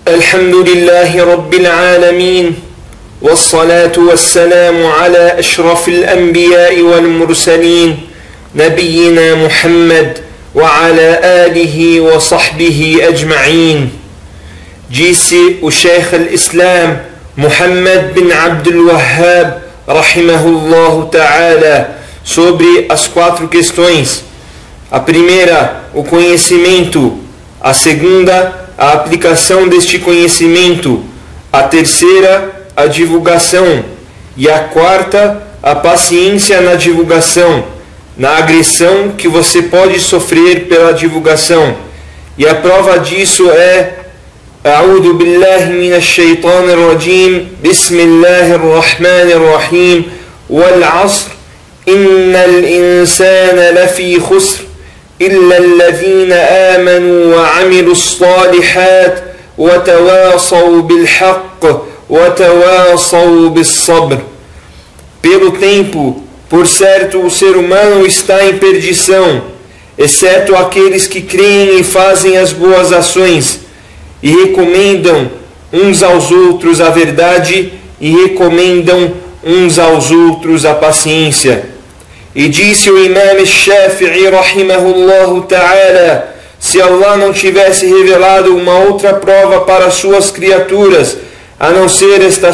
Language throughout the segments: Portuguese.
الحمد لله رب العالمين والصلاة والسلام على أشرف الأنبياء والمرسلين نبينا محمد وعلى آله وصحبه أجمعين. Disse o Sheikh al-Islam Muhammad bin Abdul Wahhab rahimahullahu ta'ala sobre as 4 questões. A primeira, o conhecimento. A segunda, a aplicação deste conhecimento. A terceira, a divulgação. E a quarta, a paciência na divulgação, na agressão que você pode sofrer pela divulgação. E a prova disso é أعوذ بالله من الشيطان الرجيم بسم الله الرحمن الرحيم والعصر إن الإنسان لفي خسر إلا الذين آمنوا وعملوا الصالحات وتواصوا بالحق وتواصوا بالصبر. Pelo tempo, por certo, o ser humano está em perdição, exceto aqueles que creem e fazem as boas ações, e recomendam uns aos outros a verdade e recomendam uns aos outros a paciência. E disse o Imam Shafi'i rahimahullahu ta'ala: se Allah não tivesse revelado uma outra prova para suas criaturas, a não ser esta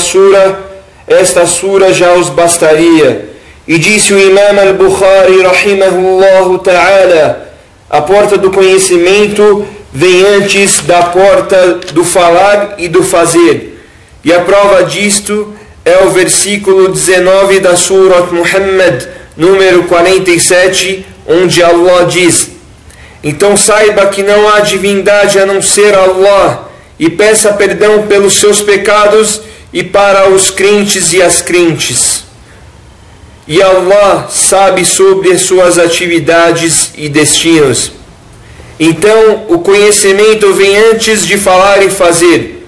sura já os bastaria. E disse o Imam al-Bukhari rahimahullahu ta'ala: a porta do conhecimento vem antes da porta do falar e do fazer. E a prova disto é o versículo 19 da Surat Muhammad, número 47, onde Allah diz: então saiba que não há divindade a não ser Allah, e peça perdão pelos seus pecados e para os crentes e as crentes. E Allah sabe sobre as suas atividades e destinos. Então, o conhecimento vem antes de falar e fazer.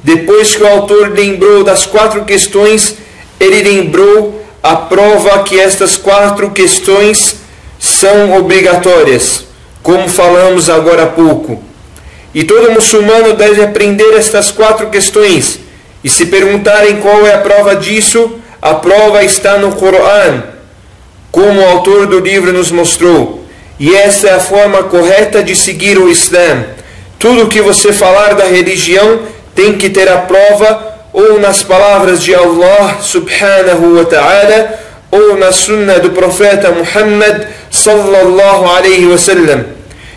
Depois que o autor lembrou das 4 questões, ele lembrou a prova que estas 4 questões são obrigatórias, como falamos agora há pouco. E todo muçulmano deve aprender estas 4 questões. E se perguntarem qual é a prova disso, a prova está no Coran, como o autor do livro nos mostrou. E essa é a forma correta de seguir o Islã. Tudo que você falar da religião tem que ter a prova ou nas palavras de Allah subhanahu wa ta'ala ou na sunna do profeta Muhammad sallallahu alaihi wasallam.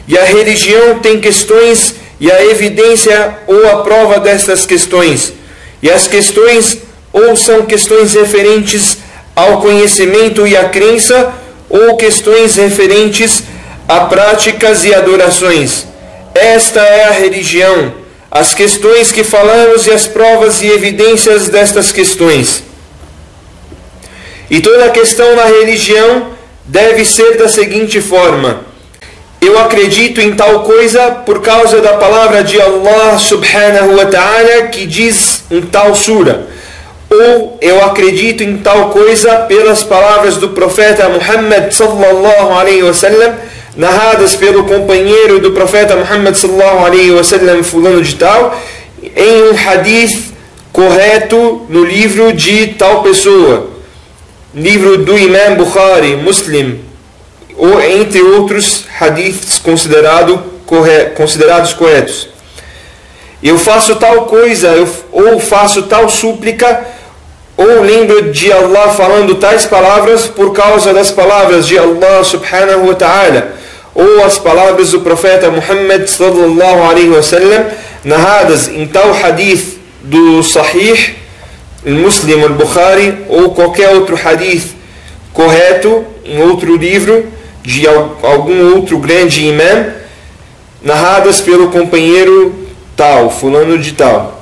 E a religião tem questões e a evidência ou a prova destas questões. E as questões ou são questões referentes ao conhecimento e à crença, ou questões referentes a práticas e adorações. Esta é a religião, as questões que falamos e as provas e evidências destas questões. E toda questão na religião deve ser da seguinte forma: eu acredito em tal coisa por causa da palavra de Allah subhanahu wa ta'ala que diz em tal sura. Ou eu acredito em tal coisa pelas palavras do profeta Muhammad sallallahu alaihi wasallam, narradas pelo companheiro do profeta Muhammad sallallahu alaihi wasallam, fulano de tal, em um hadith correto no livro de tal pessoa, livro do Imam Bukhari, Muslim, ou entre outros hadiths considerados corretos. Eu faço tal coisa, ou faço tal súplica, ou lembro de Allah falando tais palavras por causa das palavras de Allah subhanahu wa ta'ala, ou as palavras do profeta Muhammad sallallahu alaihi wasallam, narradas em tal hadith do Sahih, Muslim, al-Bukhari, ou qualquer outro hadith correto em outro livro de algum outro grande imam, narradas pelo companheiro tal, fulano de tal.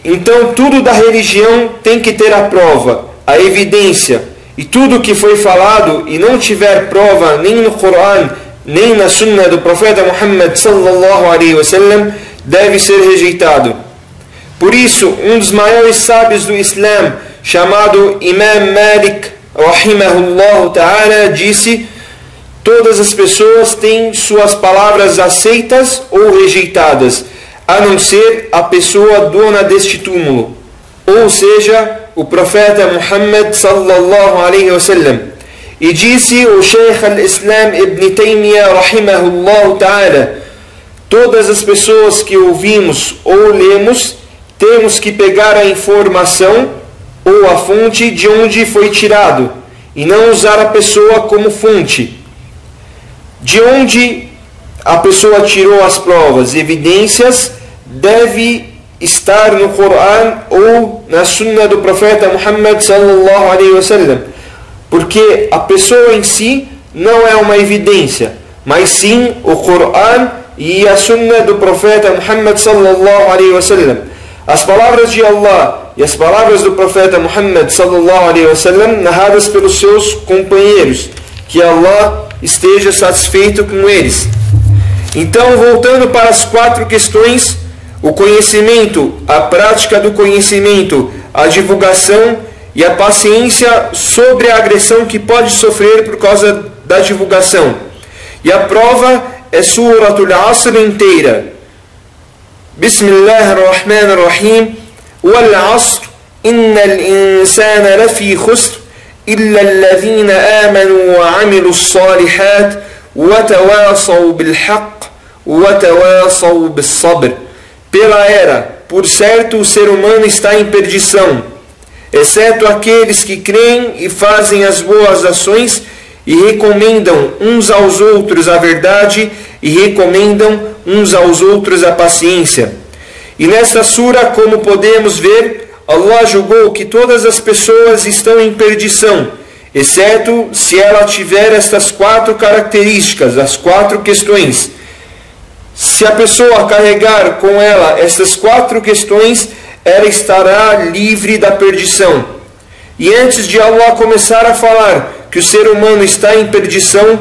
Então tudo da religião tem que ter a prova, a evidência, e tudo que foi falado e não tiver prova nem no Coran, nem na sunna do profeta Muhammad sallallahu alaihi wasallam, deve ser rejeitado. Por isso, um dos maiores sábios do Islã, chamado Imam Malik rahimahullah ta'ala, disse: todas as pessoas têm suas palavras aceitas ou rejeitadas. a não ser a pessoa dona deste túmulo, ou seja, o profeta Muhammad sallallahu alaihi wasallam. E disse o Shaykh al-Islam Ibn Taymiyyah rahimahullah ta'ala: todas as pessoas que ouvimos ou lemos, temos que pegar a informação ou a fonte de onde foi tirado, e não usar a pessoa como fonte. De onde a pessoa tirou as provas, evidências, deve estar no Coran ou na Sunna do profeta Muhammad sallallahu alaihi wasallam, porque a pessoa em si não é uma evidência, mas sim o Coran e a Sunna do profeta Muhammad sallallahu alaihi wasallam. As palavras de Allah e as palavras do profeta Muhammad sallallahu alaihi wasallam narradas pelos seus companheiros, que Allah esteja satisfeito com eles. Então, voltando para as 4 questões: o conhecimento, a prática do conhecimento, a divulgação e a paciência sobre a agressão que pode sofrer por causa da divulgação. E a prova é Suratul Asr inteira. Bismillahirrahmanirrahim. Wal Asr, innal insana lafi khusr, illa alladhina amanu wa amilus salihat, wa tawasaw bil haqq, wa tawasaw bis sabr. Pela era, por certo o ser humano está em perdição, exceto aqueles que creem e fazem as boas ações e recomendam uns aos outros a verdade e recomendam uns aos outros a paciência. E nesta sura, como podemos ver, Allah julgou que todas as pessoas estão em perdição, exceto se ela tiver estas 4 características, as 4 questões. Se a pessoa carregar com ela estas 4 questões, ela estará livre da perdição. E antes de Allah começar a falar que o ser humano está em perdição,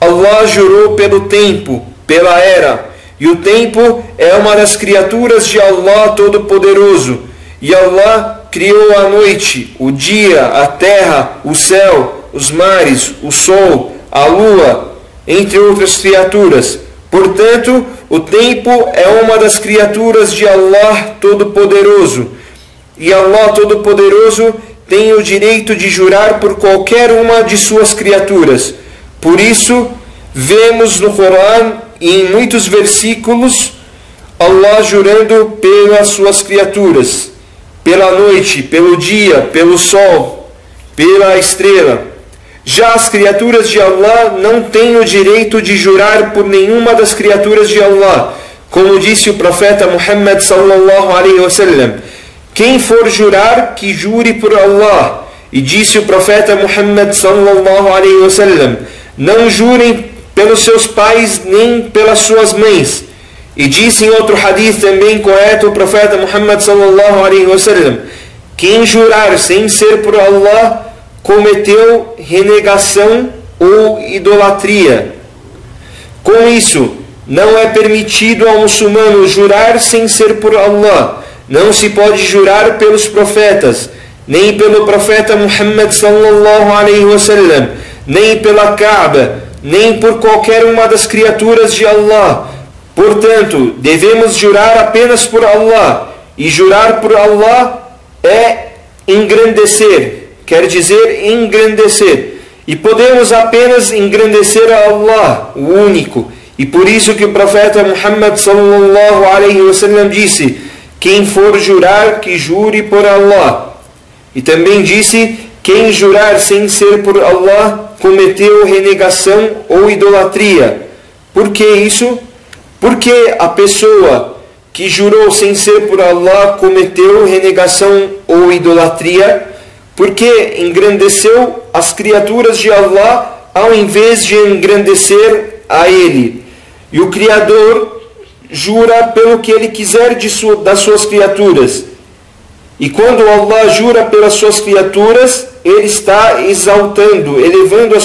Allah jurou pelo tempo, pela era. E o tempo é uma das criaturas de Allah Todo-Poderoso. E Allah criou a noite, o dia, a terra, o céu, os mares, o sol, a lua, entre outras criaturas. Portanto, o tempo é uma das criaturas de Allah Todo-Poderoso. E Allah Todo-Poderoso tem o direito de jurar por qualquer uma de suas criaturas. Por isso, vemos no Coran e em muitos versículos Allah jurando pelas suas criaturas, pela noite, pelo dia, pelo sol, pela estrela. Já as criaturas de Allah não têm o direito de jurar por nenhuma das criaturas de Allah, como disse o profeta Muhammad sallallahu alaihi wasallam: quem for jurar, que jure por Allah. E disse o profeta Muhammad sallallahu alaihi wasallam: não jurem pelos seus pais nem pelas suas mães. E disse em outro hadith também correto o profeta Muhammad sallallahu alaihi wasallam: quem jurar sem ser por Allah cometeu renegação ou idolatria. Com isso, não é permitido ao muçulmano jurar sem ser por Allah. Não se pode jurar pelos profetas, nem pelo profeta Muhammad sallallahu alaihi wasallam, nem pela Kaaba, nem por qualquer uma das criaturas de Allah. Portanto, devemos jurar apenas por Allah. E jurar por Allah é engrandecer, quer dizer engrandecer. E podemos apenas engrandecer a Allah, o único. E por isso que o profeta Muhammad sallallahu alaihi wasallam disse: quem for jurar, que jure por Allah. E também disse: quem jurar sem ser por Allah cometeu renegação ou idolatria. Por que isso? Porque a pessoa que jurou sem ser por Allah cometeu renegação ou idolatria, porque engrandeceu as criaturas de Allah ao invés de engrandecer a Ele. E o Criador jura pelo que Ele quiser das suas criaturas. E quando Allah jura pelas suas criaturas, Ele está exaltando, elevando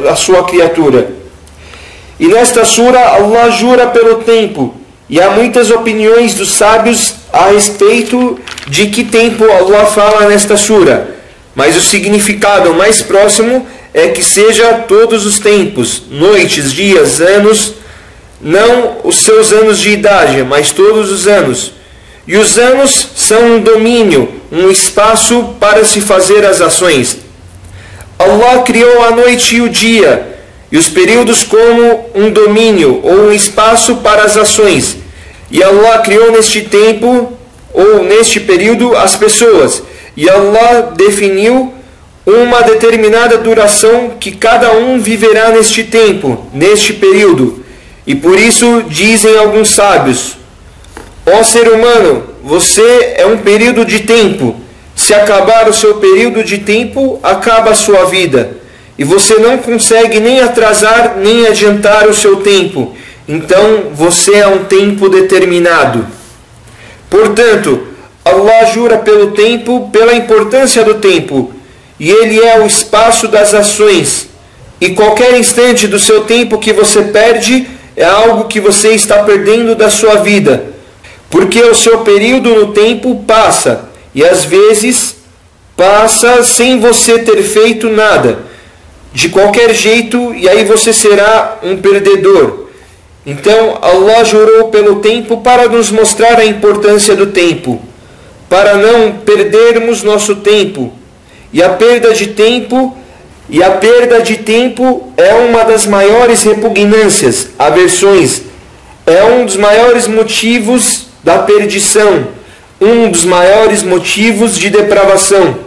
a sua criatura. E nesta sura, Allah jura pelo tempo. E há muitas opiniões dos sábios a respeito de que tempo Allah fala nesta sura. Mas o significado mais próximo é que seja todos os tempos, noites, dias, anos, não os seus anos de idade, mas todos os anos. E os anos são um domínio, um espaço para se fazer as ações. Allah criou a noite e o dia, e os períodos como um domínio ou um espaço para as ações. E Allah criou neste tempo, ou neste período, as pessoas. E Allah definiu uma determinada duração que cada um viverá neste tempo, neste período. E por isso dizem alguns sábios: ó ser humano, você é um período de tempo. Se acabar o seu período de tempo, acaba a sua vida. E você não consegue nem atrasar nem adiantar o seu tempo. Então você é um tempo determinado. Portanto, Allah jura pelo tempo, pela importância do tempo. E ele é o espaço das ações. E qualquer instante do seu tempo que você perde é algo que você está perdendo da sua vida. Porque o seu período no tempo passa. E às vezes passa sem você ter feito nada. De qualquer jeito, e aí você será um perdedor. Então Allah jurou pelo tempo para nos mostrar a importância do tempo. Para não perdermos nosso tempo. E a perda de tempo é uma das maiores repugnâncias, aversões. É um dos maiores motivos da perdição. Um dos maiores motivos de depravação.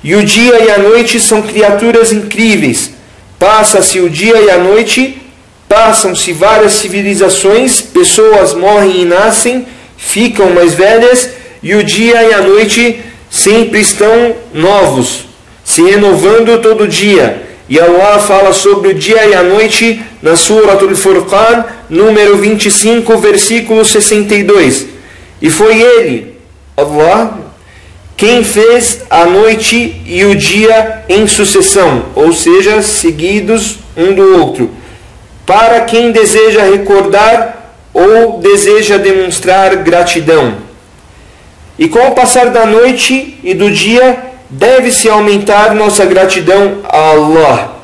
E o dia e a noite são criaturas incríveis. Passa-se o dia e a noite, passam-se várias civilizações, pessoas morrem e nascem, ficam mais velhas, e o dia e a noite sempre estão novos, se renovando todo dia. E Allah fala sobre o dia e a noite na Suratul Furqan, número 25, versículo 62. E foi Ele, Allah, quem fez a noite e o dia em sucessão, ou seja, seguidos um do outro, para quem deseja recordar ou deseja demonstrar gratidão. E com o passar da noite e do dia, deve-se aumentar nossa gratidão a Allah.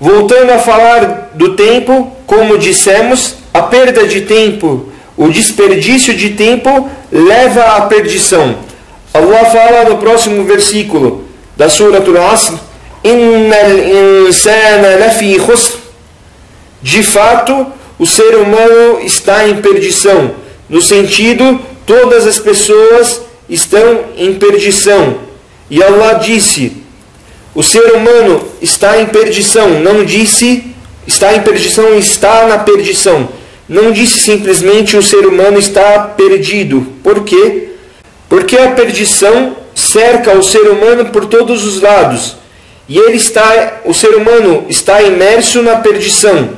Voltando a falar do tempo, como dissemos, a perda de tempo, o desperdício de tempo leva à perdição. Allah fala no próximo versículo da Suratul Asr: Innal insana lafi khusr. De fato, o ser humano está em perdição, no sentido, todas as pessoas estão em perdição. E Allah disse: o ser humano está em perdição. Não disse está em perdição, está na perdição. Não disse simplesmente o ser humano está perdido. Por quê? Porque a perdição cerca o ser humano por todos os lados. E o ser humano está imerso na perdição.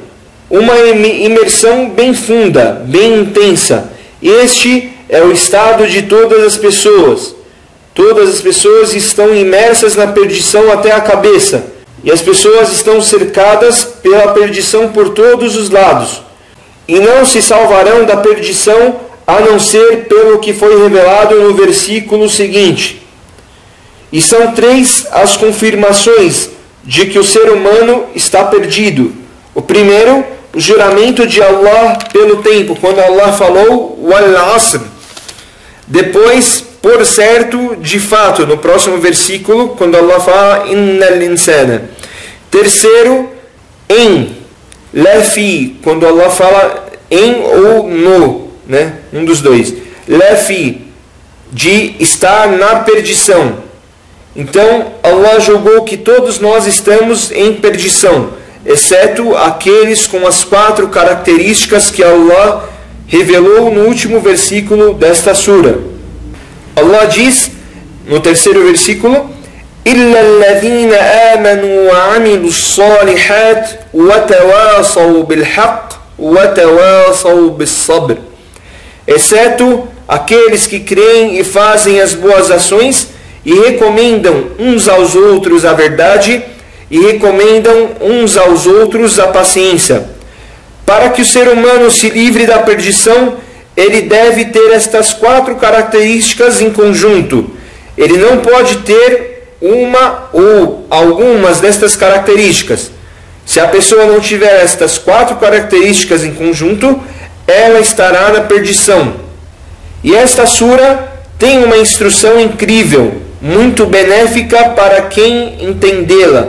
Uma imersão bem funda, bem intensa. Este é o estado de todas as pessoas. Todas as pessoas estão imersas na perdição até a cabeça. E as pessoas estão cercadas pela perdição por todos os lados. E não se salvarão da perdição a não ser pelo que foi revelado no versículo seguinte. E são 3 as confirmações de que o ser humano está perdido. O primeiro, o juramento de Allah pelo tempo, quando Allah falou Wal Asr. Depois, por certo, de fato, no próximo versículo, quando Allah fala Innal insana. Terceiro, em Lafi, quando Allah fala em ou no, né? Um dos dois. Lafi, de estar na perdição. Então, Allah julgou que todos nós estamos em perdição, exceto aqueles com as 4 características que Allah revelou no último versículo desta sura. Allah diz, no terceiro versículo, إِلَّا الَّذِينَ آمَنُوا وَعَمِلُوا الصَّالِحَاتِ وَتَوَاصَوْا بِالْحَقِّ وَتَوَاصَوْا بِالصَّبْرِ. Exceto aqueles que creem e fazem as boas ações e recomendam uns aos outros a verdade e recomendam uns aos outros a paciência. Para que o ser humano se livre da perdição, ele deve ter estas 4 características em conjunto. Ele não pode ter uma ou algumas destas características. Se a pessoa não tiver estas 4 características em conjunto, ela estará na perdição. E esta sura tem uma instrução incrível, muito benéfica para quem entendê-la.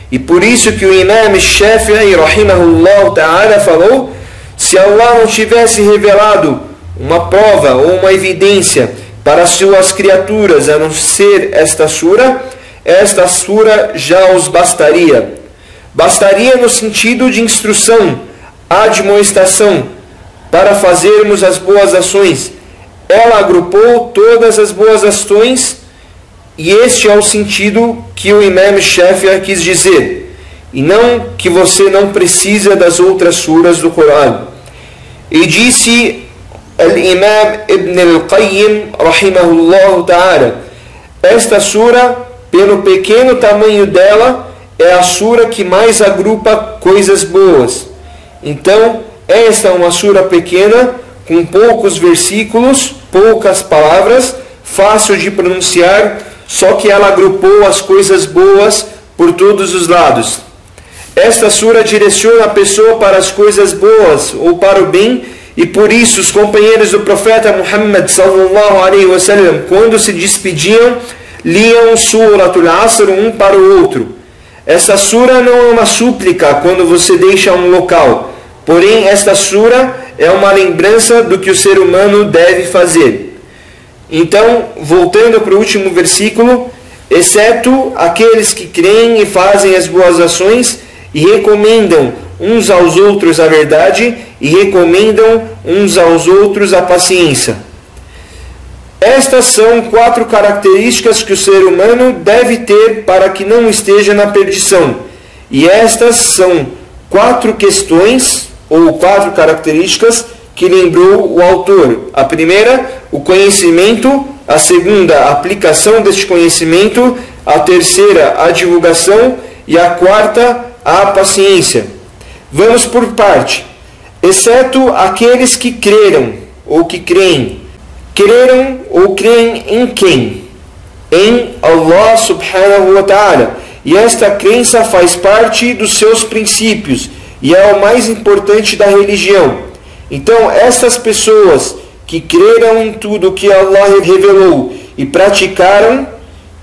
E por isso que o Imam Shafi'i, rahimahullah ta'ala, falou: se Allah não tivesse revelado uma prova ou uma evidência para suas criaturas, a não ser esta sura já os bastaria. Bastaria no sentido de instrução, admoestação, para fazermos as boas ações. Ela agrupou todas as boas ações, e este é o sentido que o Imam Shafi'i quis dizer, e não que você não precisa das outras suras do Corão. E disse Al-Imam Ibn al-Qayyim, rahimahullah ta'ala, esta sura, pelo pequeno tamanho dela, é a sura que mais agrupa coisas boas. Então, esta é uma sura pequena, com poucos versículos, poucas palavras, fácil de pronunciar, só que ela agrupou as coisas boas por todos os lados. Esta sura direciona a pessoa para as coisas boas ou para o bem, e por isso os companheiros do profeta Muhammad sallallahu alaihi wasallam, quando se despediam, liam Suratul Asr um para o outro. Esta sura não é uma súplica quando você deixa um local, porém esta sura é uma lembrança do que o ser humano deve fazer. Então, voltando para o último versículo, exceto aqueles que creem e fazem as boas ações e recomendam uns aos outros a verdade e recomendam uns aos outros a paciência. Estas são 4 características que o ser humano deve ter para que não esteja na perdição. E estas são 4 questões ou 4 características que lembrou o autor. A primeira, o conhecimento. A segunda, a aplicação deste conhecimento. A terceira, a divulgação. E a quarta, a paciência. Vamos por parte. Exceto aqueles que creram ou que creem. Creram ou creem em quem? Em Allah subhanahu wa ta'ala. E esta crença faz parte dos seus princípios e é o mais importante da religião. Então, essas pessoas que creram em tudo que Allah revelou e praticaram,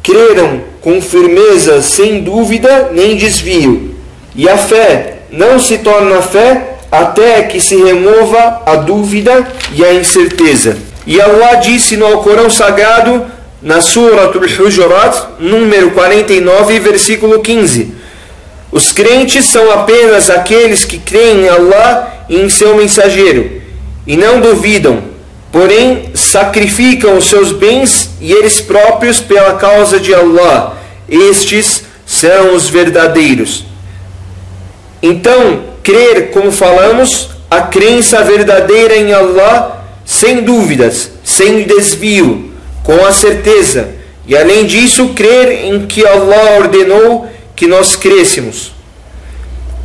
creram com firmeza, sem dúvida nem desvio. E a fé não se torna fé até que se remova a dúvida e a incerteza. E Allah disse no Alcorão Sagrado, na Suratul Hujurat, número 49, versículo 15: os crentes são apenas aqueles que creem em Allah e em seu mensageiro, e não duvidam, porém sacrificam os seus bens e eles próprios pela causa de Allah. Estes são os verdadeiros. Então, crer, como falamos, a crença verdadeira em Allah, sem dúvidas, sem desvio, com a certeza. E além disso, crer em que Allah ordenou que nós crêssemos.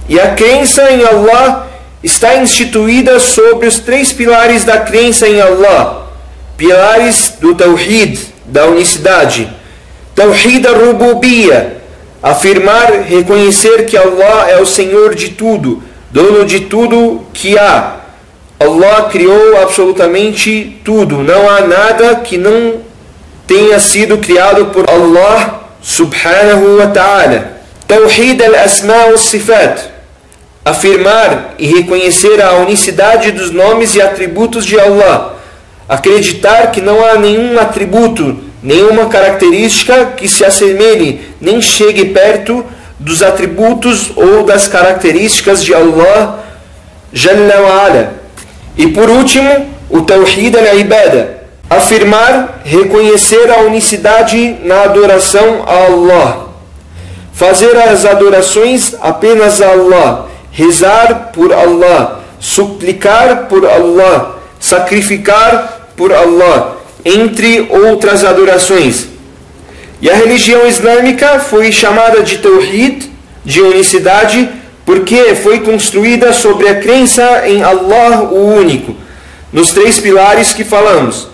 E a crença em Allah está instituída sobre os 3 pilares da crença em Allah. Pilares do Tawhid, da unicidade. Tawhid al-Rububiyyah, afirmar, reconhecer que Allah é o Senhor de tudo, dono de tudo que há. Allah criou absolutamente tudo. Não há nada que não tenha sido criado por Allah subhanahu wa ta'ala. Tawhid al-Asma wa Sifat, afirmar e reconhecer a unicidade dos nomes e atributos de Allah. Acreditar que não há nenhum atributo, nenhuma característica que se assemelhe nem chegue perto dos atributos ou das características de Allah Jalla wa Ala. E por último, o Tawhid al-Ibadah, afirmar, reconhecer a unicidade na adoração a Allah, fazer as adorações apenas a Allah, rezar por Allah, suplicar por Allah, sacrificar por Allah, entre outras adorações. E a religião islâmica foi chamada de Tawhid, de unicidade, porque foi construída sobre a crença em Allah, o único, nos 3 pilares que falamos.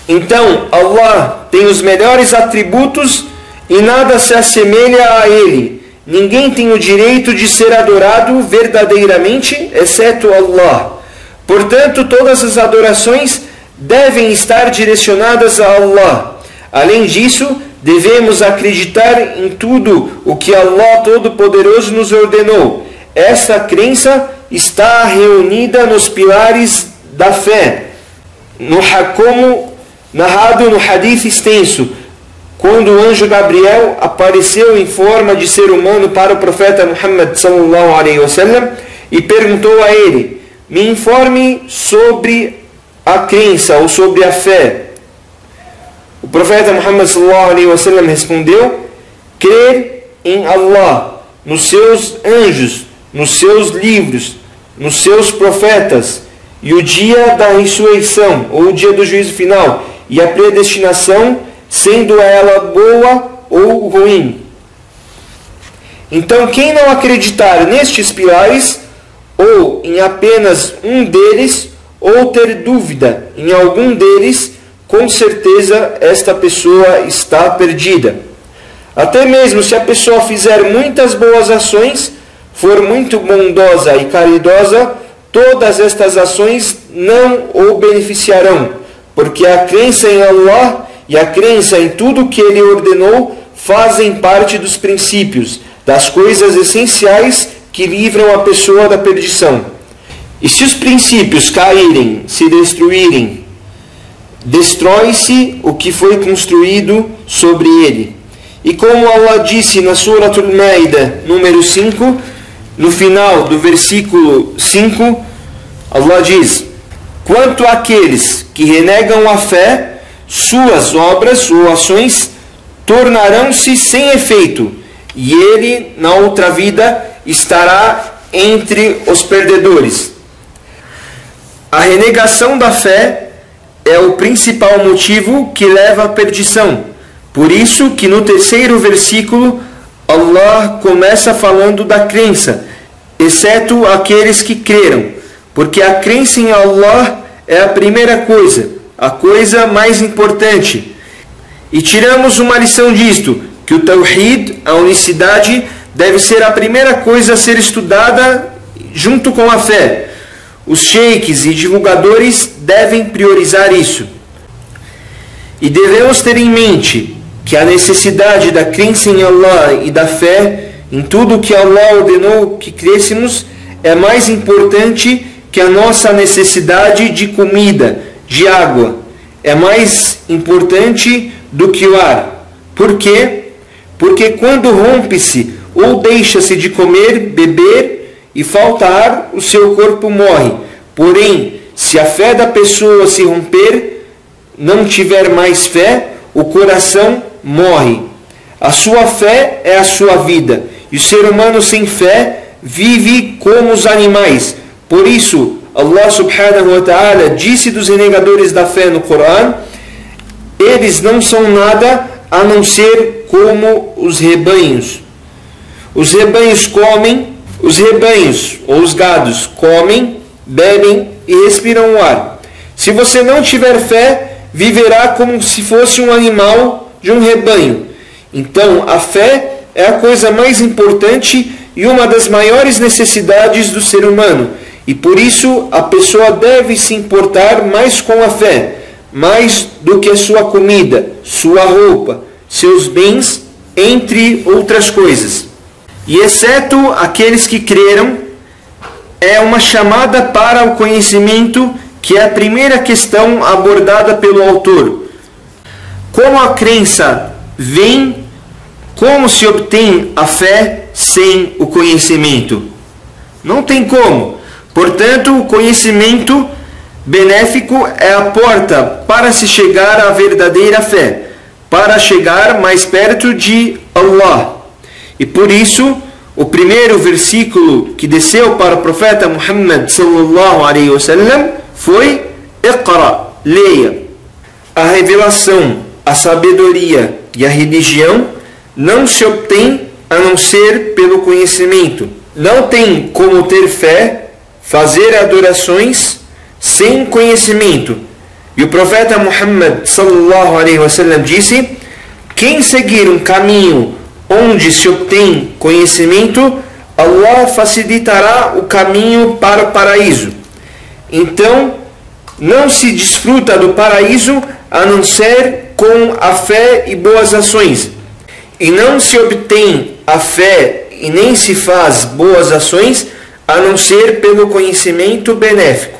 Então, Allah tem os melhores atributos e nada se assemelha a Ele, ninguém tem o direito de ser adorado verdadeiramente, exceto Allah. Portanto, todas as adorações devem estar direcionadas a Allah. Além disso, devemos acreditar em tudo o que Allah Todo-Poderoso nos ordenou. Essa crença está reunida nos pilares da fé, como narrado no hadith extenso, quando o anjo Gabriel apareceu em forma de ser humano para o profeta Muhammad sallallahu alaihi wasallam e perguntou a ele: me informe sobre a crença ou sobre a fé. O profeta Muhammad sallallahu alaihi wasallam respondeu: crer em Allah, nos seus anjos, nos seus livros, nos seus profetas, e o dia da ressurreição, ou o dia do juízo final, e a predestinação, sendo ela boa ou ruim. Então, quem não acreditar nestes pilares, ou em apenas um deles, ou ter dúvida em algum deles, com certeza esta pessoa está perdida. Até mesmo se a pessoa fizer muitas boas ações, for muito bondosa e caridosa, todas estas ações não o beneficiarão, porque a crença em Allah e a crença em tudo que Ele ordenou fazem parte dos princípios, das coisas essenciais que livram a pessoa da perdição. E se os princípios caírem, se destruírem, destrói-se o que foi construído sobre ele. E como Allah disse na Suratul Maida, número 5, no final do versículo 5, Allah diz: quanto àqueles que renegam a fé, suas obras ou ações tornarão-se sem efeito, e ele, na outra vida, estará entre os perdedores. A renegação da fé é o principal motivo que leva à perdição. Por isso que no terceiro versículo, Allah começa falando da crença, exceto aqueles que creram, porque a crença em Allah é a primeira coisa, a coisa mais importante. E tiramos uma lição disto, que o Tawhid, a unicidade, deve ser a primeira coisa a ser estudada junto com a fé. Os sheiks e divulgadores devem priorizar isso. E devemos ter em mente que a necessidade da crença em Allah e da fé em tudo que Allah ordenou que crêssemos é mais importante que a nossa necessidade de comida, de água. É mais importante do que o ar. Por quê? Porque quando rompe-se ou deixa-se de comer, beber e falta ar, o seu corpo morre. Porém, se a fé da pessoa se romper, não tiver mais fé, o coração morre. A sua fé é a sua vida. E o ser humano sem fé vive como os animais. Por isso, Allah subhanahu wa ta'ala disse dos renegadores da fé no Corão: eles não são nada a não ser como os rebanhos. Os rebanhos comem, os rebanhos ou os gados comem, bebem e respiram o ar. Se você não tiver fé, viverá como se fosse um animal de um rebanho. Então, a fé é a coisa mais importante e uma das maiores necessidades do ser humano. E por isso, a pessoa deve se importar mais com a fé, mais do que a sua comida, sua roupa, seus bens, entre outras coisas. E exceto aqueles que creram, é uma chamada para o conhecimento, que é a primeira questão abordada pelo autor. Como a crença vem, como se obtém a fé sem o conhecimento? Não tem como. Portanto, o conhecimento benéfico é a porta para se chegar à verdadeira fé, para chegar mais perto de Allah. E por isso, o primeiro versículo que desceu para o profeta Muhammad sallallahu alaihi wasallam foi: Iqra, leia. A revelação, a sabedoria e a religião não se obtém a não ser pelo conhecimento. Não tem como ter fé, fazer adorações sem conhecimento. E o profeta Muhammad sallallahu alaihi wasallam disse: quem seguir um caminho onde se obtém conhecimento, Allah facilitará o caminho para o paraíso. Então, não se desfruta do paraíso a não ser com a fé e boas ações. E não se obtém a fé e nem se faz boas ações a não ser pelo conhecimento benéfico.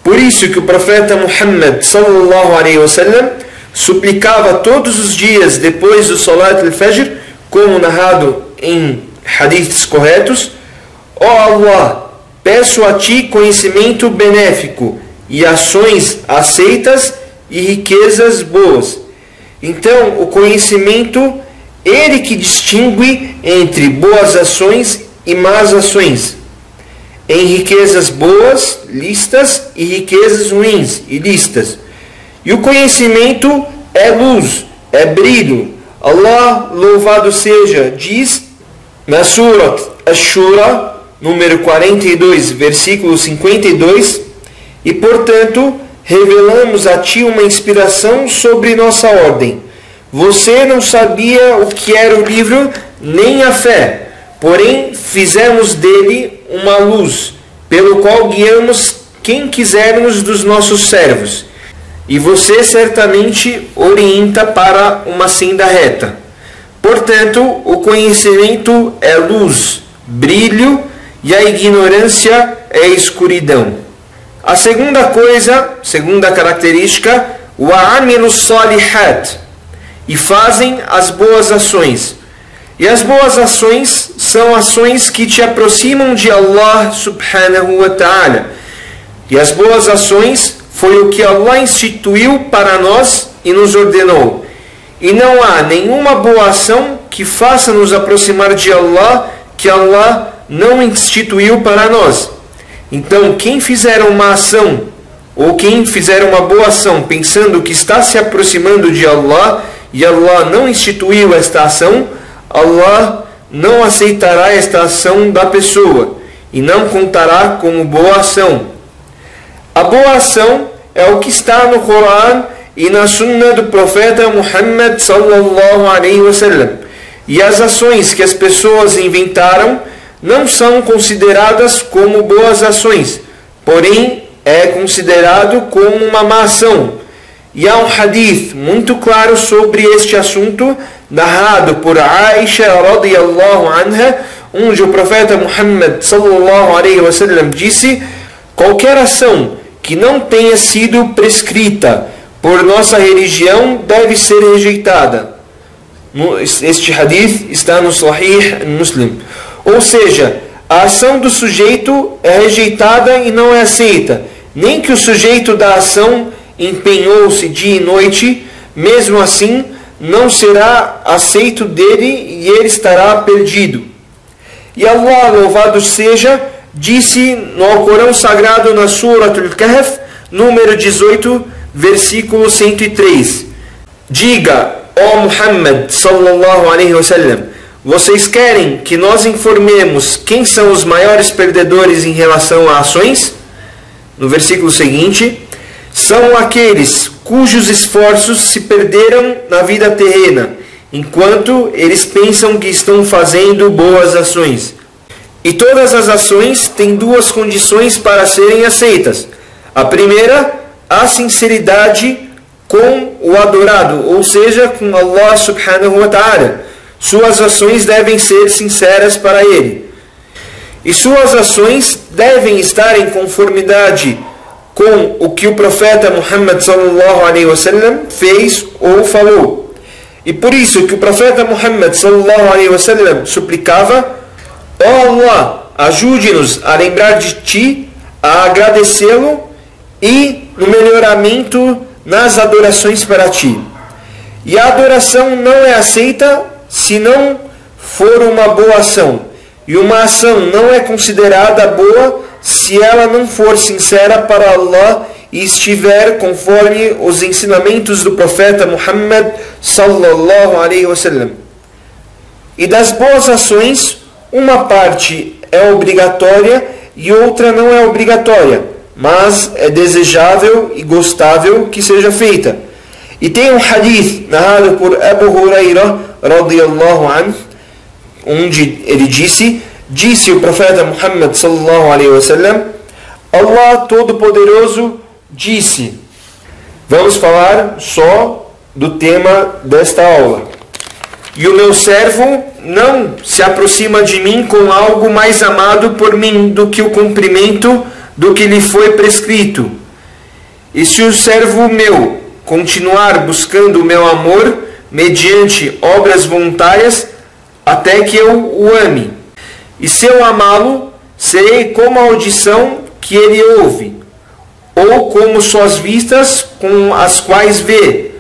Por isso que o profeta Muhammad sallallahu alaihi wasallam suplicava todos os dias depois do Salat al-Fajr, como narrado em hadiths corretos: ó Allah, peço a ti conhecimento benéfico e ações aceitas e riquezas boas. Então, o conhecimento, ele que distingue entre boas ações e más ações, em riquezas boas, listas, e riquezas ruins, ilícitas. E o conhecimento é luz, é brilho. Allah, louvado seja, diz na Surat Ash-Shura, número 42, versículo 52, e portanto, revelamos a ti uma inspiração sobre nossa ordem. Você não sabia o que era o livro, nem a fé, porém fizemos dele uma luz, pelo qual guiamos quem quisermos dos nossos servos. E você certamente orienta para uma senda reta. Portanto, o conhecimento é luz, brilho, e a ignorância é escuridão. A segunda coisa, segunda característica, وَعَمِلُوا الصَّالِحَاتِ, e fazem as boas ações. E as boas ações são ações que te aproximam de Allah subhanahu wa ta'ala. E as boas ações foi o que Allah instituiu para nós e nos ordenou. E não há nenhuma boa ação que faça nos aproximar de Allah que Allah não instituiu para nós. Então, quem fizer uma ação ou quem fizer uma boa ação pensando que está se aproximando de Allah e Allah não instituiu esta ação, Allah não aceitará esta ação da pessoa e não contará como boa ação. A boa ação é o que está no Coran e na Sunna do profeta Muhammad sallallahu alaihi wasallam. E as ações que as pessoas inventaram não são consideradas como boas ações, porém é considerado como uma má ação. E há um hadith muito claro sobre este assunto, narrado por Aisha radiyallahu anha, onde o profeta Muhammad sallallahu alaihi wasallam disse: qualquer ação que não tenha sido prescrita por nossa religião deve ser rejeitada. Este hadith está no Sahih Muslim. Ou seja, a ação do sujeito é rejeitada e não é aceita, nem que o sujeito da ação empenhou-se dia e noite, mesmo assim não será aceito dele e ele estará perdido. E Allah, louvado seja, disse no Alcorão Sagrado na Surat Al-Kahf, número 18, versículo 103: diga, ó Muhammad sallallahu alaihi wasallam, vocês querem que nós informemos quem são os maiores perdedores em relação a ações? No versículo seguinte: são aqueles cujos esforços se perderam na vida terrena, enquanto eles pensam que estão fazendo boas ações. E todas as ações têm duas condições para serem aceitas. A primeira, a sinceridade com o adorado, ou seja, com Allah subhanahu wa ta'ala. Suas ações devem ser sinceras para Ele. E suas ações devem estar em conformidade com o que o profeta Muhammad sallallahu alaihi wasallam fez ou falou. E por isso que o profeta Muhammad sallallahu alaihi wasallam suplicava: ó Allah, ajude-nos a lembrar de Ti, a agradecê-lo e no melhoramento nas adorações para Ti. E a adoração não é aceita se não for uma boa ação. E uma ação não é considerada boa se ela não for sincera para Allah e estiver conforme os ensinamentos do profeta Muhammad sallallahu alaihi wasallam. E das boas ações, uma parte é obrigatória e outra não é obrigatória, mas é desejável e gostável que seja feita. E tem um hadith narrado por Abu Hurairah radiyallahu anhu, onde ele disse o profeta Muhammad sallallahu alaihi wasallam: Allah Todo-Poderoso disse. Vamos falar só do tema desta aula. E o meu servo não se aproxima de mim com algo mais amado por mim do que o cumprimento do que lhe foi prescrito. E se o servo meu continuar buscando o meu amor mediante obras voluntárias, até que eu o ame. E se eu amá-lo, serei como a audição que ele ouve, ou como suas vistas com as quais vê,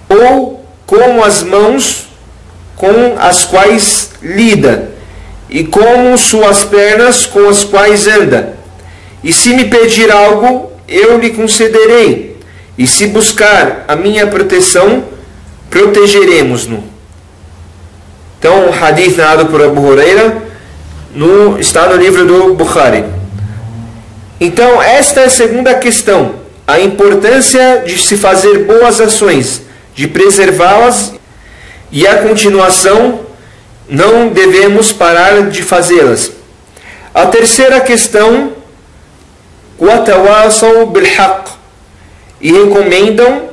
ou como as mãos com as quais lida, e como suas pernas com as quais anda. E se me pedir algo, eu lhe concederei, e se buscar a minha proteção, protegeremos-no. Então, o hadith narrado por Abu Huraira está no livro do Bukhari. Então, esta é a segunda questão, a importância de se fazer boas ações, de preservá-las, e a continuação, não devemos parar de fazê-las. A terceira questão, وَتَوَاصَوْا بِالْحَقِّ, e recomendam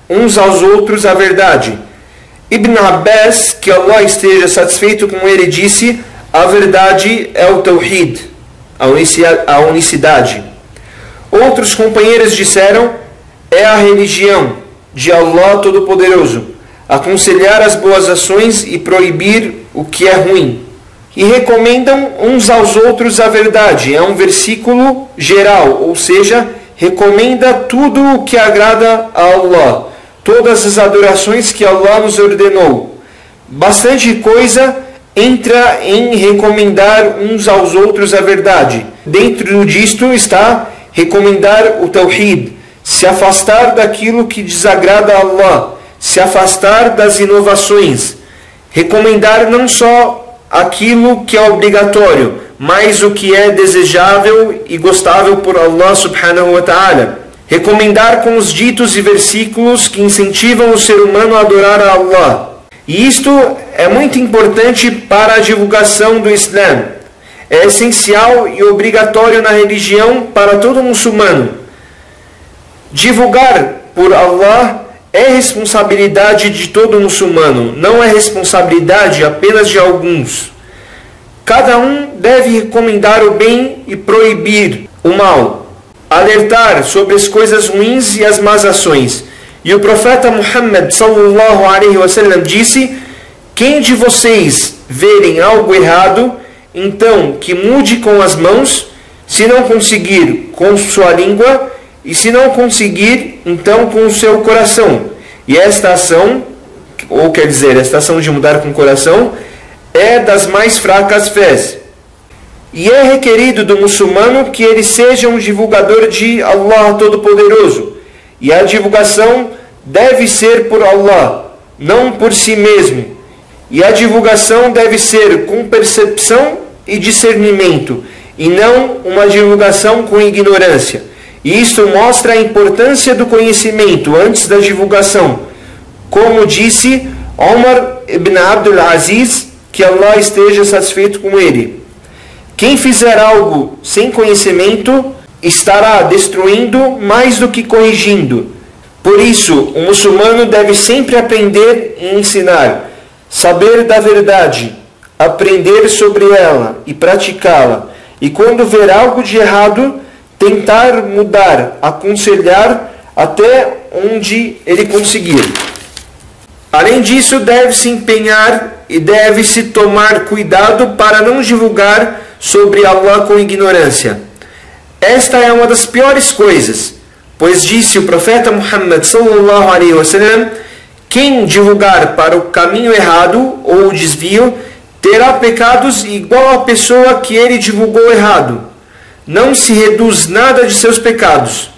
uns aos outros a verdade. Ibn Abbas, que Allah esteja satisfeito com ele, disse: a verdade é o Tawhid, a unicidade. Outros companheiros disseram: é a religião de Allah Todo-Poderoso, aconselhar as boas ações e proibir o que é ruim. E recomendam uns aos outros a verdade. É um versículo geral, ou seja, recomenda tudo o que agrada a Allah, todas as adorações que Allah nos ordenou. Bastante coisa entra em recomendar uns aos outros a verdade. Dentro disto está recomendar o Tawhid, se afastar daquilo que desagrada a Allah, se afastar das inovações, recomendar não só aquilo que é obrigatório, mas o que é desejável e gostável por Allah subhanahu wa ta'ala. Recomendar com os ditos e versículos que incentivam o ser humano a adorar a Allah. E isto é muito importante para a divulgação do Islã. É essencial e obrigatório na religião para todo muçulmano. Divulgar por Allah é responsabilidade de todo muçulmano, não é responsabilidade apenas de alguns. Cada um deve recomendar o bem e proibir o mal, alertar sobre as coisas ruins e as más ações. E o profeta Muhammad sallallahu alaihi wasallam disse: quem de vocês verem algo errado, então que mude com as mãos, se não conseguir, com sua língua, e se não conseguir, então com o seu coração. E esta ação, ou quer dizer, esta ação de mudar com o coração, é das mais fracas fés. E é requerido do muçulmano que ele seja um divulgador de Allah Todo-Poderoso. E a divulgação deve ser por Allah, não por si mesmo. E a divulgação deve ser com percepção e discernimento, e não uma divulgação com ignorância. E isto mostra a importância do conhecimento antes da divulgação. Como disse Omar ibn Abdul Aziz, que Allah esteja satisfeito com ele: quem fizer algo sem conhecimento estará destruindo mais do que corrigindo. Por isso, o muçulmano deve sempre aprender e ensinar, saber da verdade, aprender sobre ela e praticá-la. E quando ver algo de errado, tentar mudar, aconselhar até onde ele conseguir. Além disso, deve-se empenhar e deve-se tomar cuidado para não divulgar sobre Allah com ignorância. Esta é uma das piores coisas, pois disse o profeta Muhammad sallallahu alaihi wasallam: quem divulgar para o caminho errado ou o desvio, terá pecados igual à pessoa que ele divulgou errado. Não se reduz nada de seus pecados.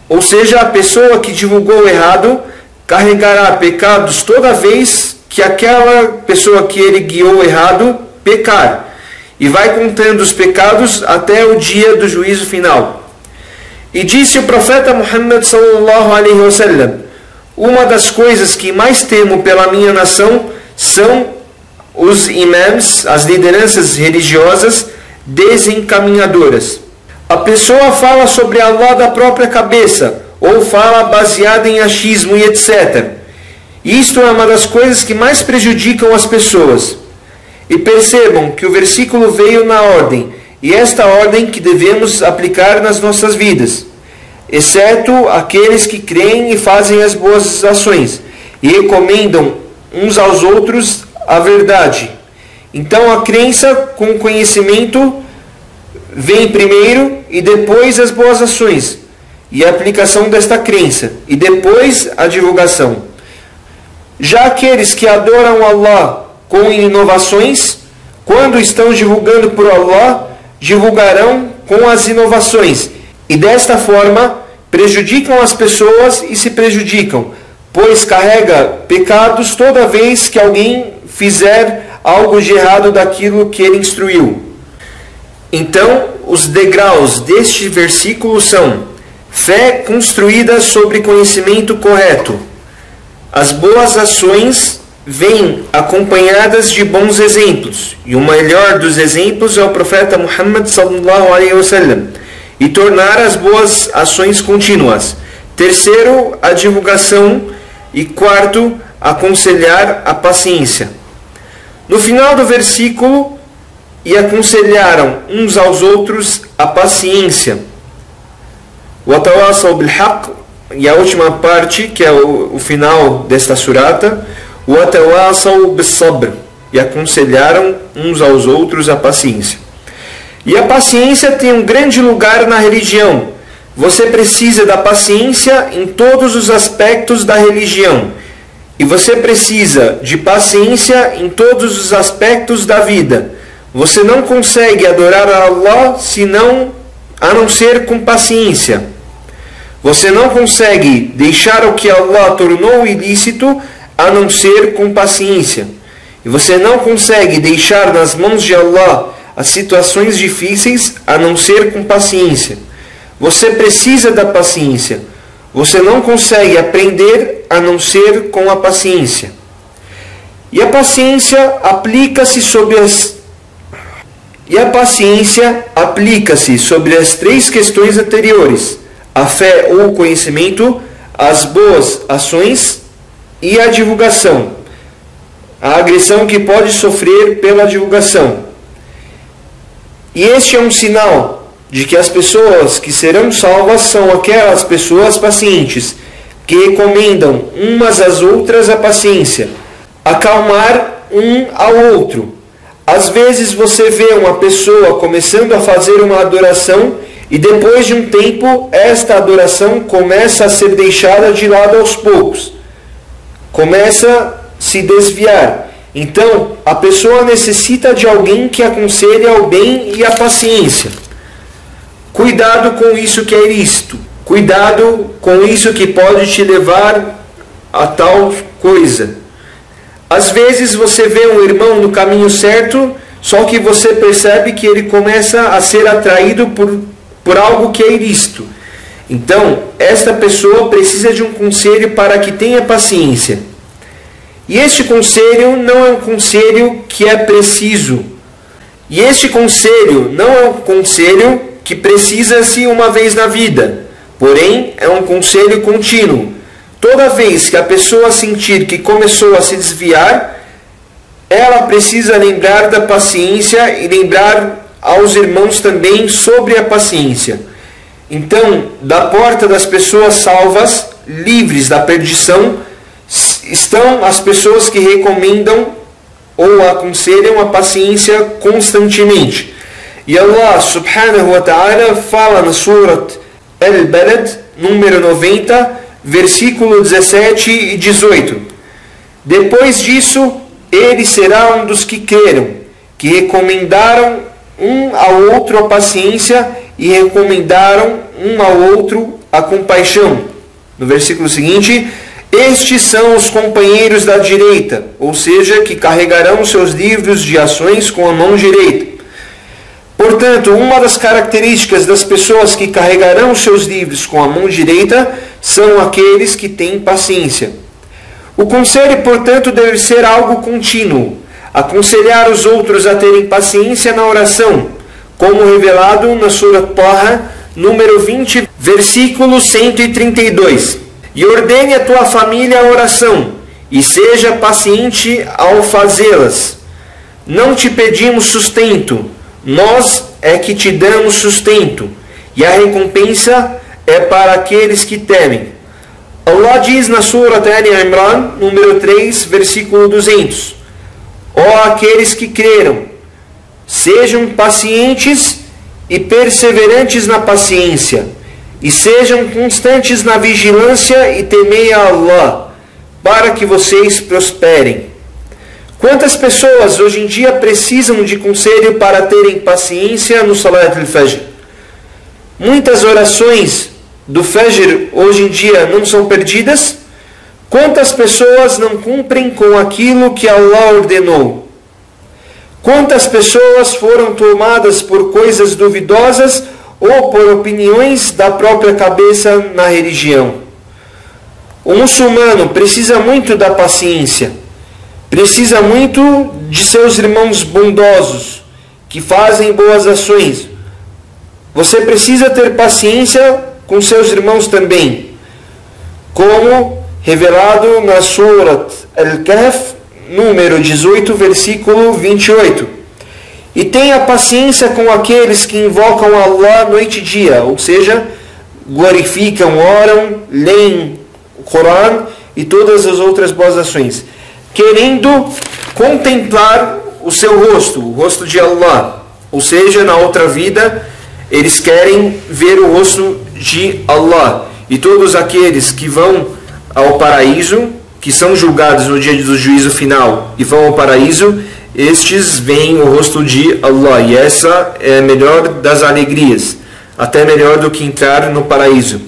Ou seja, a pessoa que divulgou errado carregará pecados toda vez que aquela pessoa que ele guiou errado pecar, e vai contando os pecados até o dia do juízo final. E disse o profeta Muhammad sallallahu alaihi wasallam: uma das coisas que mais temo pela minha nação são os imãs, as lideranças religiosas desencaminhadoras. A pessoa fala sobre Allah da própria cabeça, ou fala baseada em achismo e etc. Isto é uma das coisas que mais prejudicam as pessoas. E percebam que o versículo veio na ordem, e esta ordem que devemos aplicar nas nossas vidas, exceto aqueles que creem e fazem as boas ações, e recomendam uns aos outros a verdade. Então a crença com conhecimento vem primeiro, e depois as boas ações, e a aplicação desta crença, e depois a divulgação. Já aqueles que adoram Allah com inovações, quando estão divulgando por Allah, divulgarão com as inovações, e desta forma prejudicam as pessoas e se prejudicam, pois carrega pecados toda vez que alguém fizer algo de errado daquilo que ele instruiu. Então, os degraus deste versículo são: fé construída sobre conhecimento correto. As boas ações vêm acompanhadas de bons exemplos, e o melhor dos exemplos é o profeta Muhammad sallallahu alaihi wasallam, e tornar as boas ações contínuas. Terceiro, a divulgação, e quarto, aconselhar a paciência. No final do versículo, e aconselharam uns aos outros a paciência. وَتَوَاصَوْا بِالْحَقِّ, e a última parte, que é o final desta surata, وَتَوَاصَوْا بِالصَّبْرِ, e aconselharam uns aos outros a paciência. E a paciência tem um grande lugar na religião. Você precisa da paciência em todos os aspectos da religião. E você precisa de paciência em todos os aspectos da vida. Você não consegue adorar a Allah a não ser com paciência. Você não consegue deixar o que Allah tornou ilícito a não ser com paciência. E você não consegue deixar nas mãos de Allah as situações difíceis a não ser com paciência. Você precisa da paciência. Você não consegue aprender a não ser com a paciência. E a paciência aplica-se sobre as três questões anteriores: a fé ou o conhecimento, as boas ações e a divulgação, a agressão que pode sofrer pela divulgação. E este é um sinal de que as pessoas que serão salvas são aquelas pessoas pacientes, que recomendam umas às outras a paciência, acalmar um ao outro. Às vezes você vê uma pessoa começando a fazer uma adoração e depois de um tempo esta adoração começa a ser deixada de lado aos poucos, começa a se desviar. Então a pessoa necessita de alguém que aconselhe ao bem e à paciência. Cuidado com isso que é ilícito. Cuidado com isso que pode te levar a tal coisa. Às vezes você vê um irmão no caminho certo, só que você percebe que ele começa a ser atraído por algo que é ilícito. Então, esta pessoa precisa de um conselho para que tenha paciência. E este conselho não é um conselho que é preciso. E este conselho não é um conselho que precisa-se uma vez na vida. Porém, é um conselho contínuo. Toda vez que a pessoa sentir que começou a se desviar, ela precisa lembrar da paciência e lembrar aos irmãos também sobre a paciência. Então, da porta das pessoas salvas, livres da perdição, estão as pessoas que recomendam ou aconselham a paciência constantemente. E Allah subhanahu wa ta'ala fala na Surat Al-Balad, número 90, versículo 17 e 18. Depois disso, ele será um dos que creram, que recomendaram um ao outro a paciência e recomendaram um ao outro a compaixão. No versículo seguinte: estes são os companheiros da direita, ou seja, que carregarão seus livros de ações com a mão direita. Portanto, uma das características das pessoas que carregarão seus livros com a mão direita são aqueles que têm paciência. O conselho, portanto, deve ser algo contínuo. aconselhar os outros a terem paciência na oração, como revelado na Sura Taha, número 20, versículo 132. E ordene a tua família a oração, e seja paciente ao fazê-las. Não te pedimos sustento, nós é que te damos sustento, e a recompensa é para aqueles que temem. Allah diz na Sura Ali Imran, número 3, versículo 200. Ó aqueles que creram, sejam pacientes e perseverantes na paciência, e sejam constantes na vigilância e temei a Allah, para que vocês prosperem. Quantas pessoas hoje em dia precisam de conselho para terem paciência no Salat al-Fajr? Muitas orações do Fajr hoje em dia não são perdidas? Quantas pessoas não cumprem com aquilo que Allah ordenou? Quantas pessoas foram tomadas por coisas duvidosas ou por opiniões da própria cabeça na religião? O muçulmano precisa muito da paciência, precisa muito de seus irmãos bondosos, que fazem boas ações. Você precisa ter paciência com seus irmãos também, como revelado na Surat Al-Kahf, número 18, versículo 28. E tenha paciência com aqueles que invocam Allah noite e dia, ou seja, glorificam, oram, leem o Corão e todas as outras boas ações, querendo contemplar o seu rosto, o rosto de Allah. Ou seja, na outra vida, eles querem ver o rosto de Allah. E todos aqueles que vão ao paraíso, que são julgados no dia do juízo final e vão ao paraíso, estes veem o rosto de Allah. E essa é a melhor das alegrias, até melhor do que entrar no paraíso.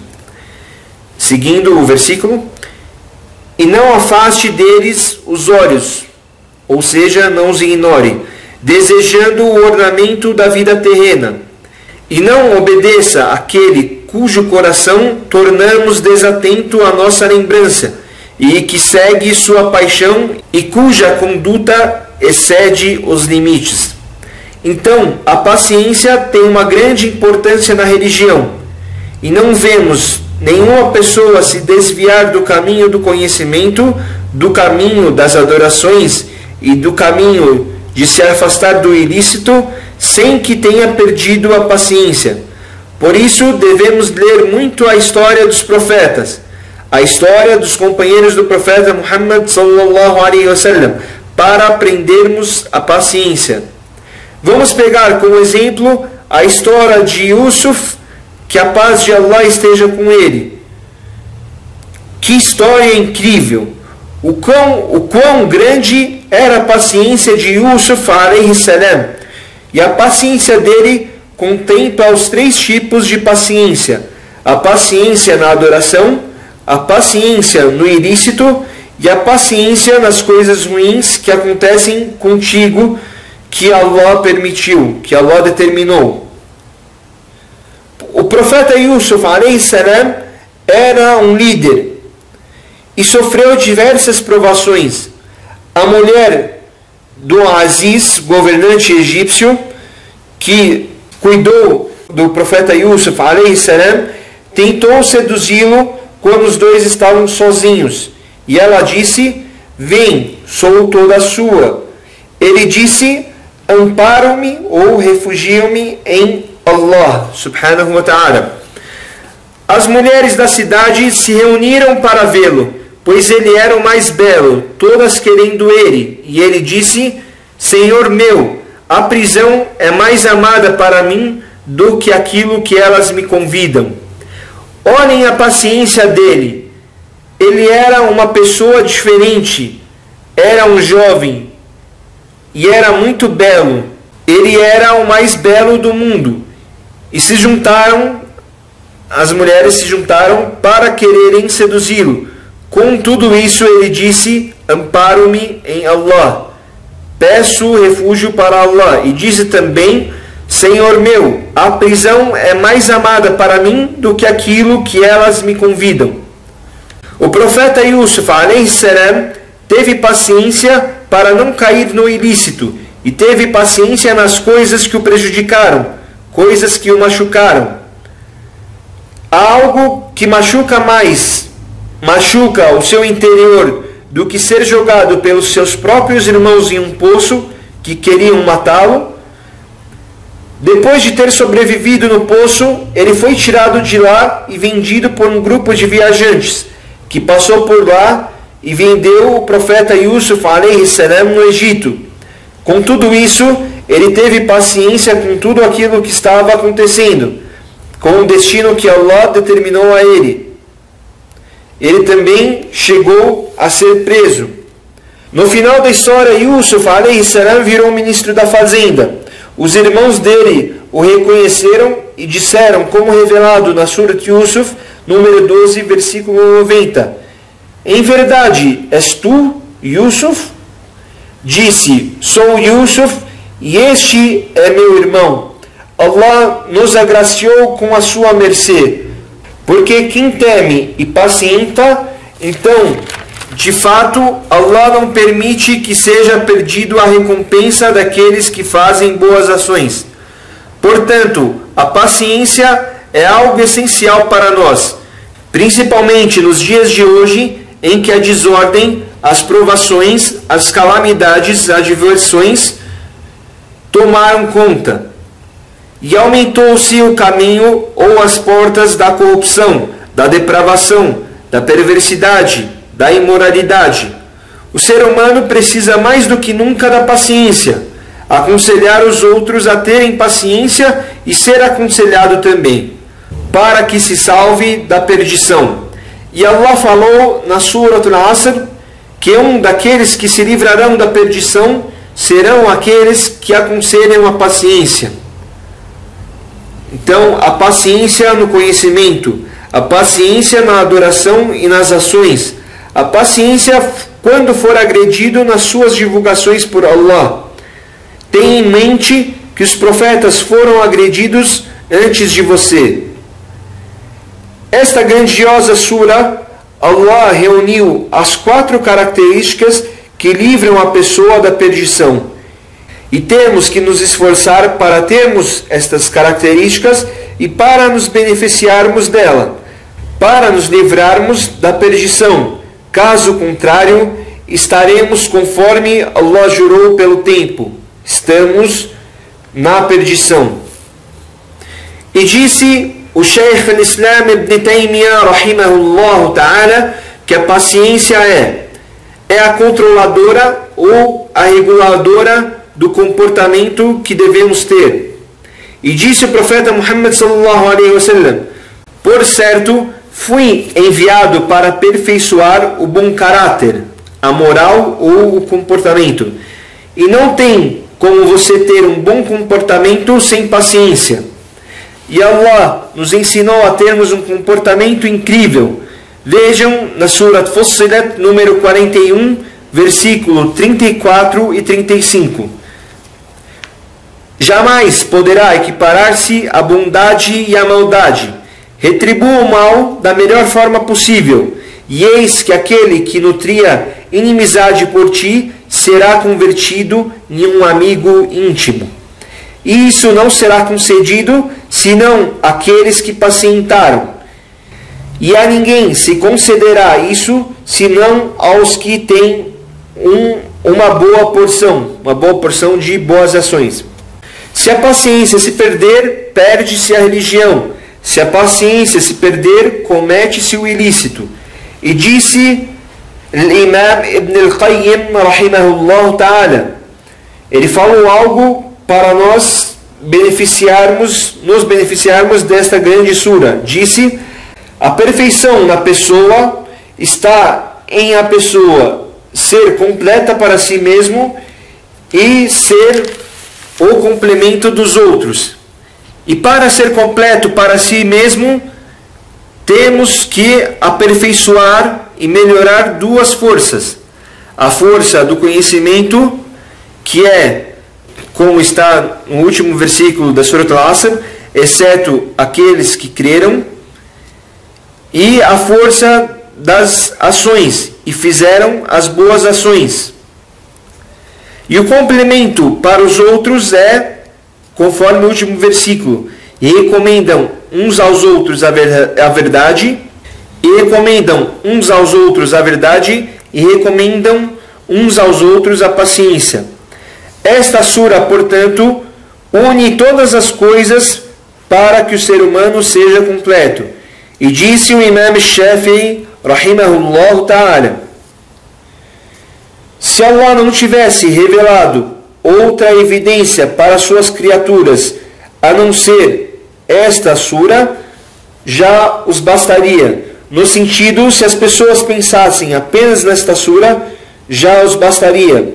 Seguindo o versículo: e não afaste deles os olhos, ou seja, não os ignore, desejando o ornamento da vida terrena, e não obedeça àquele cujo coração tornamos desatento à nossa lembrança, e que segue sua paixão e cuja conduta excede os limites. Então, a paciência tem uma grande importância na religião, e não vemos nenhuma pessoa se desviar do caminho do conhecimento, do caminho das adorações e do caminho de se afastar do ilícito, sem que tenha perdido a paciência. Por isso, devemos ler muito a história dos profetas, a história dos companheiros do profeta Muhammad sallallahu alaihi wasallam, para aprendermos a paciência. Vamos pegar como exemplo a história de Yusuf, que a paz de Allah esteja com ele. Que história incrível! O quão grande era a paciência de Yusuf alaihi salam. E a paciência dele contempla os 3 tipos de paciência: a paciência na adoração, a paciência no ilícito e a paciência nas coisas ruins que acontecem contigo, que Allah permitiu, que Allah determinou. O profeta Yusuf alaihi salam era um líder e sofreu diversas provações. A mulher do Aziz, governante egípcio, que cuidou do profeta Yusuf alaihi salam, tentou seduzi-lo quando os dois estavam sozinhos. E ela disse: vem, sou toda sua. Ele disse: amparo-me ou refugio-me em Allah subhanahu wa ta'ala. As mulheres da cidade se reuniram para vê-lo, pois ele era o mais belo, todas querendo ele. E ele disse: Senhor meu, a prisão é mais amada para mim do que aquilo que elas me convidam. Olhem a paciência dele. Ele era uma pessoa diferente, era um jovem e era muito belo. Ele era o mais belo do mundo. E as mulheres se juntaram para quererem seduzi-lo. Com tudo isso ele disse: amparo-me em Allah, peço refúgio para Allah. E disse também: Senhor meu, a prisão é mais amada para mim do que aquilo que elas me convidam. O profeta Yusuf alaihi salam teve paciência para não cair no ilícito e teve paciência nas coisas que o prejudicaram, coisas que o machucaram. Há algo que machuca o seu interior do que ser jogado pelos seus próprios irmãos em um poço que queriam matá-lo. Depois de ter sobrevivido no poço, ele foi tirado de lá e vendido por um grupo de viajantes que passou por lá e vendeu o profeta Yusuf alayhi salam no Egito. Com tudo isso, ele teve paciência com tudo aquilo que estava acontecendo, com o destino que Allah determinou a ele. Ele também chegou a ser preso. No final da história, Yusuf alayhi salam virou ministro da fazenda. Os irmãos dele o reconheceram e disseram, como revelado na Surat Yusuf, número 12, versículo 90: em verdade, és tu, Yusuf? Disse, sou Yusuf e este é meu irmão. Allah nos agraciou com a sua mercê, porque quem teme e pacienta, então, de fato, Allah não permite que seja perdido a recompensa daqueles que fazem boas ações. Portanto, a paciência é algo essencial para nós, principalmente nos dias de hoje, em que a desordem, as provações, as calamidades, as adversões tomaram conta. E aumentou-se o caminho ou as portas da corrupção, da depravação, da perversidade, da imoralidade. O ser humano precisa mais do que nunca da paciência, aconselhar os outros a terem paciência e ser aconselhado também, para que se salve da perdição. E Allah falou na Surat Al-Asr que um daqueles que se livrarão da perdição serão aqueles que aconselham a paciência. Então, a paciência no conhecimento, a paciência na adoração e nas ações, a paciência quando for agredido nas suas divulgações por Allah. Tenha em mente que os profetas foram agredidos antes de você. Esta grandiosa sura, Allah reuniu as 4 características que livram a pessoa da perdição. E temos que nos esforçar para termos estas características e para nos beneficiarmos dela, para nos livrarmos da perdição. Caso contrário, estaremos conforme Allah jurou pelo tempo. Estamos na perdição. E disse o Shaykh al-Islam Ibn Taymiyyah rahimahullah ta'ala que a paciência é a controladora ou a reguladora do comportamento que devemos ter. E disse o profeta Muhammad sallallahu alaihi wasallam: por certo, fui enviado para aperfeiçoar o bom caráter, a moral ou o comportamento. E não tem como você ter um bom comportamento sem paciência. E Allah nos ensinou a termos um comportamento incrível. Vejam na Surat Fussilat, número 41, versículo 34 e 35. Jamais poderá equiparar-se a bondade e a maldade. Retribua o mal da melhor forma possível, e eis que aquele que nutria inimizade por ti será convertido em um amigo íntimo. E isso não será concedido senão àqueles que pacientaram. E a ninguém se concederá isso senão aos que têm uma boa porção de boas ações. Se a paciência se perder, perde-se a religião. Se a paciência se perder, comete-se o ilícito. E disse Imam Ibn al-Qayyim rahimahullah ta'ala, ele falou algo para nos beneficiarmos desta grande sura. Disse: a perfeição na pessoa está em a pessoa ser completa para si mesmo e ser o complemento dos outros. E para ser completo para si mesmo, temos que aperfeiçoar e melhorar 2 forças. A força do conhecimento, que é, como está no último versículo da Surat Al-Asr, exceto aqueles que creram, e a força das ações, e fizeram as boas ações. E o complemento para os outros é, conforme o último versículo, e recomendam uns aos outros a verdade, e recomendam uns aos outros a verdade, e recomendam uns aos outros a paciência. Esta sura, portanto, une todas as coisas para que o ser humano seja completo. E disse o Imam Shafi'i, rahimahullah ta'ala, se Allah não tivesse revelado outra evidência para suas criaturas, a não ser esta sura, já os bastaria. No sentido, se as pessoas pensassem apenas nesta sura, já os bastaria.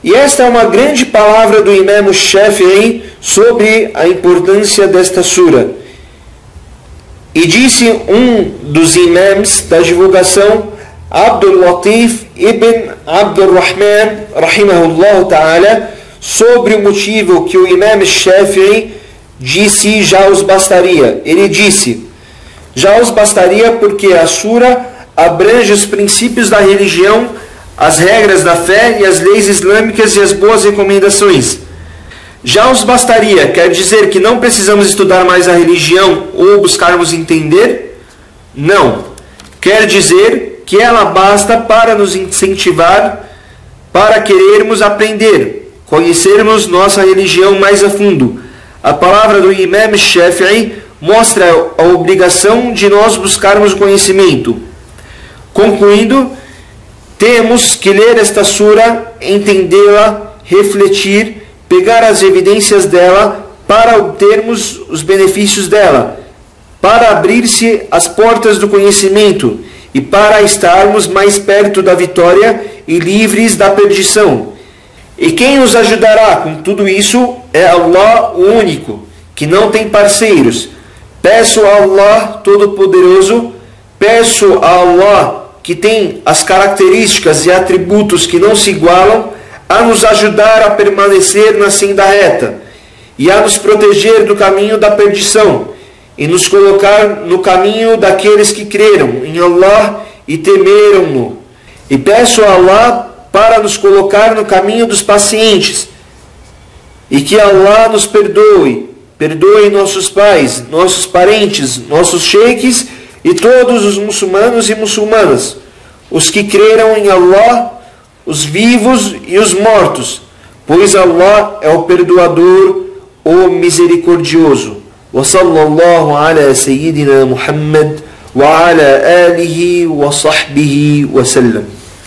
E esta é uma grande palavra do Imam Shafi'i sobre a importância desta sura. E disse um dos imams da divulgação, Abdul Latif ibn Abdul Rahman, rahimahullah ta'ala, sobre o motivo que o Imam Shafi'i disse já os bastaria. Ele disse, já os bastaria porque a sura abrange os princípios da religião, as regras da fé e as leis islâmicas e as boas recomendações. Já os bastaria quer dizer que não precisamos estudar mais a religião ou buscarmos entender? Não. Quer dizer que ela basta para nos incentivar, para querermos aprender, conhecermos nossa religião mais a fundo. A palavra do Imam Shafi'i mostra a obrigação de nós buscarmos o conhecimento. Concluindo, temos que ler esta sura, entendê-la, refletir, pegar as evidências dela para obtermos os benefícios dela, para abrir-se as portas do conhecimento e para estarmos mais perto da vitória e livres da perdição. E quem nos ajudará com tudo isso é Allah, o único, que não tem parceiros. Peço a Allah Todo-Poderoso, peço a Allah, que tem as características e atributos que não se igualam, a nos ajudar a permanecer na senda reta e a nos proteger do caminho da perdição e nos colocar no caminho daqueles que creram em Allah e temeram-no. E peço a Allah para nos colocar no caminho dos pacientes e que Allah nos perdoe, perdoe nossos pais, nossos parentes, nossos sheikhs e todos os muçulmanos e muçulmanas, os que creram em Allah, os vivos e os mortos, pois Allah é o perdoador, o misericordioso. Wa sallallahu ala sayyidina Muhammad wa ala alihi wa sahbihi wa sallam.